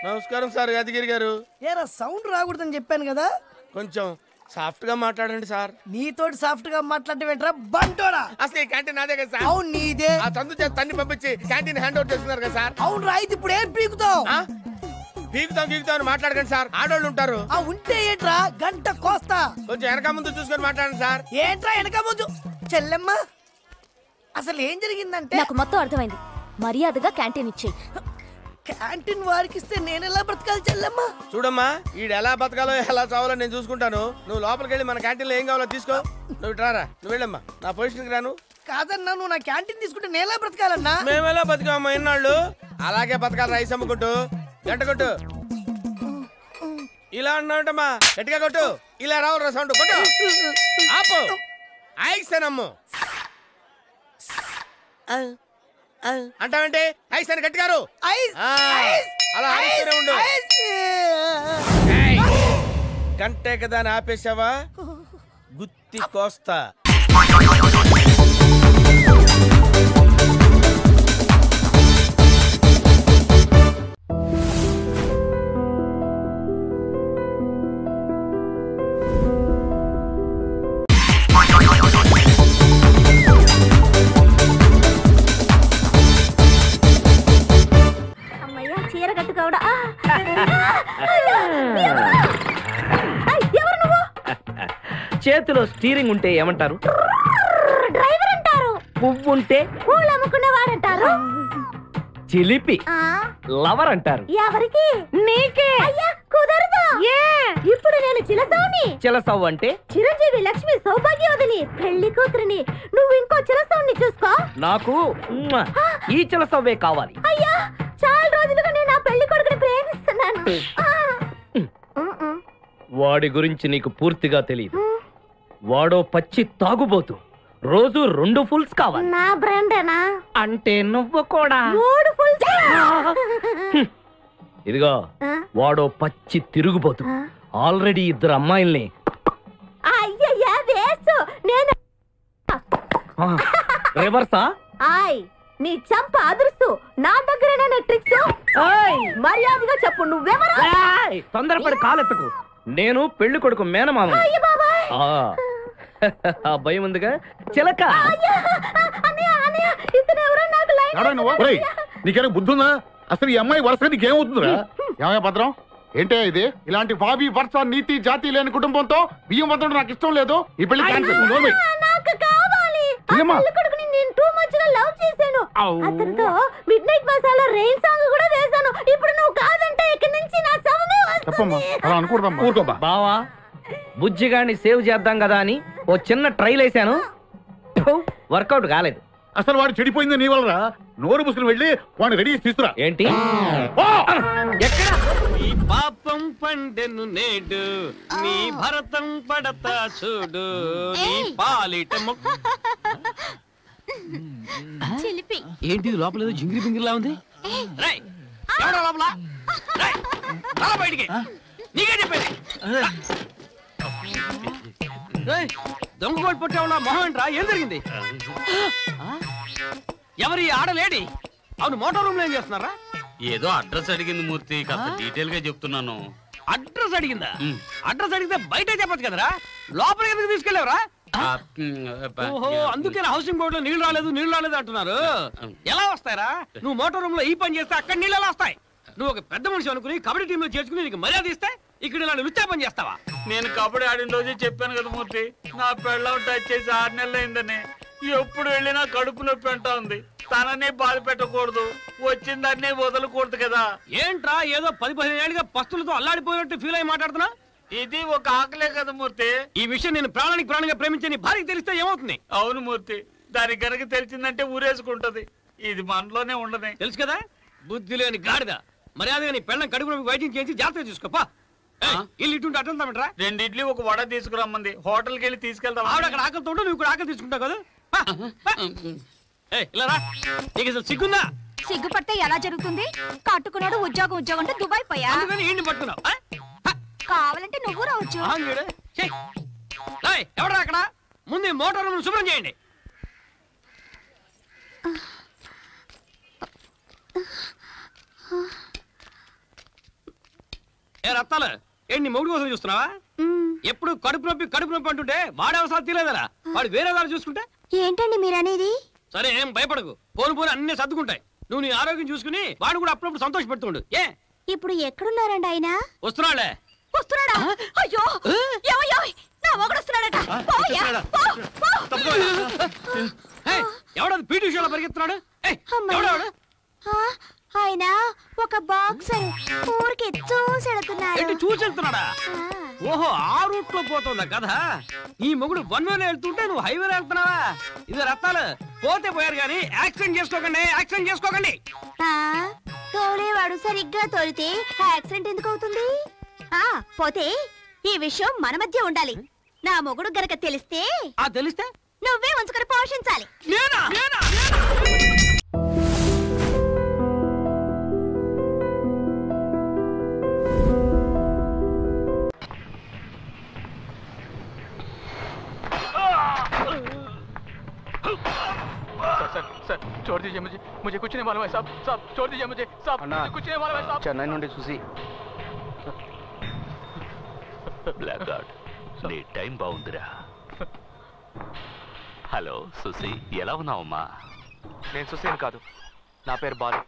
నమస్కారం సార్ యాదగిరి గారు. ఏరా సౌండ్ రాకూడదని చెప్పాను కదా, కొంచెం సాఫ్ట్ గా మాట్లాడండి సార్. నీతోటి సాఫ్ట్ గా మాట్లాడటమేంట్రా బంటోడా? అసలు ఈ క్యాంటీన్ నాదే కదా సార్. అవును నీదే. ఆ చందు చేత తన్ని పంపించి క్యాంటీన్ హ్యాండ్ ఓవర్ చేస్తున్నారు కదా సార్. అవును రా, ఇది ఇప్పుడు ఏం పీకుతావు? పీకుతాం అని మాట్లాడకండి సార్, ఆడోళ్ళు ఉంటారు. ఆ ఉంటే ఏంట్రా గంట కోస్తా. కొంచెం వెనక ముందు చూసుకొని మాట్లాడండి సార్. ఏంట్రా వెనక ముందు? చెల్లెమ్మ అసలు ఏం జరిగిందంటే నాకు మొత్తం అర్థమైంది. మర్యాదగా క్యాంటీన్ ఇచ్చేయి. క్యాంటీన్ వారికి ఇస్తే నేను ఎలా బ్రతకాలి చెల్లెమ్మ? చూడమ్మా, ఈడు ఎలా బతకాలో ఎలా చావాలో నేను చూసుకుంటాను. నువ్వు లోపలికి వెళ్ళి మన క్యాంటీన్ లో ఏం కావాలో తీసుకో. నువ్వు రారా, నువ్వు వెళ్ళమ్మా, నా పొజిషన్కి రాను. కాదన్నా, నువ్వు నా క్యాంటీన్ తీసుకుంటే నేను ఎలా బ్రతకాలన్నా? మేమెలా బతికామా ఇన్నాళ్ళు, అలాగే బతకాలి. రైస్ అమ్ముకుంటూ గంట కొట్టు. ఇలా అన్నావుంటమ్మా, గట్టిగా కొట్టు. ఇలా రావు సౌండ్ కొట్టు. ఆపు. ఐసన్ అమ్ము అంటావంటే ఐస్ అని గట్టిగారు. అలా ఆడిస్తూనే ఉండు. గంటే కదా అని ఆపేసావా, గుత్తి కోస్తా. చేతిలో స్టీరింగ్ ఉంటే ఏమంటారు? డ్రైవర్ అంటారు. పువ్వు ఉంటే పూలు అమ్ముకునేవాడంటారు. చిలిపి లవర్ అంటారు. ఎవరికి? నీకే. అయ్యా కుదరదు. ఇప్పుడు నేను చిలసౌని. చిలసౌ అంటే చిరంజీవి లక్ష్మి సౌభాగ్యవతిని, పెళ్లి కూతురిని. నువ్వు ఇంకో చిలసౌని చూసుకో. నాకు ఈ చిలసౌవే కావాలి. అయ్యా చాలా రోజులుగా నేను ఆ పెళ్లి కొడుకుని ప్రేమిస్తున్నాను. వాడి గురించి నీకు పూర్తిగా తెలియదు. వాడో పచ్చి తాగుబోతు. రోజు 2 ఫుల్స్ కావాలి. నా బ్రాండేనా? అంటే నువ్వు కూడా 3 ఫుల్స్. ఇదిగో, వాడో పచ్చి తిరుగుబోతు. ఆల్రెడీ 2 అమ్మాయిల్ని. అయ్యయ్యా వేసు. నేను రివర్సా? ఆయ్ నీ చంప అదురుస్తూ నా దగ్గరేనా ట్రిక్స్? మర్యాదగా చెప్పు, నువ్వెవరు? తొందరపడి కాలెత్తకు. నేను పెళ్లి కొడుకు మేనమామ. ఆ భయం ఉందిగా చిలక. నీకేనా బుద్ధుందా? అసలు ఈ అమ్మాయి వరుసగా నీకేమవుతుందిరా? ఏమయ్య భద్రం, ఏంటే ఇది? ఇలాంటి బాబీ వరుస నీతి జాతి లేని కుటుంబంతో బియ్యం వద్దడం నాకు ఇష్టం లేదు. ఈ పెళ్లి క్యాన్సిల్. నాకు కావాలి. కొడుకుని నేను టూ మచ్ గా లవ్ చేశాను. అతనితో mid night masala rain song కూడా వేశాను. ఇప్పుడు నువ్వు కాదంటే ఇక్కడి నుంచి నా శవమే వస్తుంది. అలా అనుకూడదమ్మా. ఊరుకోబా. బావా, బుజ్జిగాన్ని సేవ్ చేద్దాం కదా అని ఓ చిన్న ట్రైల్ వేసాను. వర్కౌట్ కాలేదు. అసలు వాడు చెడిపోయింది నీ వల్ల. నోరు ముసులు వెళ్ళి వాడిని రెడీ చేసి తీసుకురా. ఏంటి? ఈ పాపం పండెను నేడు, నీ భరతం పడతా చూడు, నీ పాలిట చిలిపి. ఏంటి లోపల ఏదో జింగిరి పింగిరిలా ఉంది? ఎవడో లోపల? బయటికి నీకే చెప్పేది. దొంగ కోడి పుట్టావున్నా మొహం ఏంట్రా? ఏం జరిగింది? ఎవరి ఆడలేడి? అవును, మోటార్ రూమ్ లో ఏం చేస్తున్నారా? ఏదో అడ్రస్ అడిగింది మూర్తి, కాస్త డీటెయిల్ గా చెప్తున్నాను. అడ్రస్ అడిగిందా? అడ్రస్ అడిగితే బయటే చెప్పచ్చు కదరా, లోపలికి ఎందుకు తీసుకెళ్ళావరా? ఓహో, అందుకే హౌసింగ్ బోర్డు లో నీళ్లు రాలేదు అంటున్నారు. ఎలా వస్తాయరా? నువ్వు మోటార్ రూమ్ లో ఈ పని చేస్తే అక్కడ నీళ్ళు ఎలా వస్తాయి? నువ్వు ఒక పెద్ద మనిషి అనుకుని కబడ్డీ టీమ్ లో చేర్చుకుని నీకు మర్యాద ఇస్తే ఇక్కడ ఇలా లుచ్చా పని చేస్తావా? నేను కబడ్డీ ఆడిన రోజే చెప్పాను కదా మూర్తి, నా పెళ్ళం టచ్ చేసి 6 నెలలు అయిందని. ఎప్పుడు వెళ్ళినా కడుపు నొప్పి అంటా ఉంది. తననే బాధ పెట్టకూడదు, వచ్చిందన్నే వదలకూడదు కదా. ఏంట్రా ఏదో 10-15 ఏళ్ళుగా పస్తులతో అల్లాడిపోయినట్టు ఫీల్ అయ్యి మాట్లాడుతున్నా? ఇది ఒక ఆకలే కదా మూర్తి. ఈ విషయం నేను ప్రాణంగా ప్రేమించే నీ భార్యకి తెలిస్తే ఏమవుతుంది? అవును మూర్తి, దానికి గనక తెలిసిందంటే ఊరేసుకుంటది. ఇది మనలోనే ఉండదు. తెలుసు కదా, బుద్ధి లేని గాడిద. మర్యాదగా నీ పెళ్ళం కడుపు నొప్పి వైద్యం చేసి జాగ్రత్తగా చూసుకోపా. ఇల్లు ఇటుంటే అట్లా 2 ఇడ్లీ 1 వడ తీసుకురమ్మంది. హోటల్కి వెళ్ళి తీసుకెళ్తాం. ఆవిడ అక్కడ ఆకలితో ఉంటే నువ్వు ఇక్కడ ఆకలి తీసుకుంటావు కదా. ఇలా రా, నీకు అసలు సిగ్గుందా? సిగ్గుపడితే ఎలా జరుగుతుంది? కట్టుకున్నాడు ఉద్యోగం అంటే దుబాయ్ పోయా. అందుకని ఈయన్ని పట్టుకున్నావు. కావాలంటే నువ్వు రావచ్చు. ఎవడరా అక్కడ? ముందు మోటార్ రూమ్ శుభ్రం చేయండి. ఏ రత్తాలు ఏంటి నీ మొగుడు కోసం చూస్తున్నావా? ఎప్పుడు కడుపు నొప్పి అంటుంటే వాడే అవసరం తీలేదరా, వాడు వేరే దాన్ని చూసుకుంటే. ఏంటండి మీరనేది? సరే ఏం భయపడకు, పోను అన్ని సర్దుకుంటాయి. నువ్వు నీ ఆరోగ్యం చూసుకుని వాడు కూడా అప్పుడప్పుడు సంతోష పెడుతుండు. ఏ ఇప్పుడు ఎక్కడున్నారండి ఆయన? వస్తున్నాడే. వస్తున్నాడా? అయ్యో ఏమయ్యో, నా మొగుడు వస్తున్నాడట. ఎవడది పీటీ విషయంలో పరిగెత్తున్నాడు? ఆయన ఒక బాక్సర్, ఊరికి చూసెడుతున్నాడు. చూసెళ్తున్నాడా? ఓహో, ఆ రూట్ లో పోతుందా కదా. ఈ మొగుడు వన్ వేలో వెళ్తుంటే నువ్వు హైవేలో వెళ్తున్నావా? ఇది రత్తాలు, పోతే పోయారు కానీ యాక్సిడెంట్ చేసుకోకండి. తోలేవాడు సరిగ్గా తోలితే యాక్సిడెంట్ ఎందుకు అవుతుంది? పోతే ఈ విషయం మన మధ్య ఉండాలి. నా మొగుడు గనక తెలిస్తే నువ్వే ఉంచుకొని పోషించాలి. सर छोड़ दीजिए मुझे कुछ नहीं मालूम है साहब छोड़ दीजिए मुझे कुछ नहीं मालूम है साहब చెన్నై నుండి చూసి బ్లాక్ గార్డ్ నీ టైం బాగుందిరా. హలో సుసి, ఎలా ఉన్నావమ్మా? నేను సుసేన్ కాదు, నా పేరు బాలు.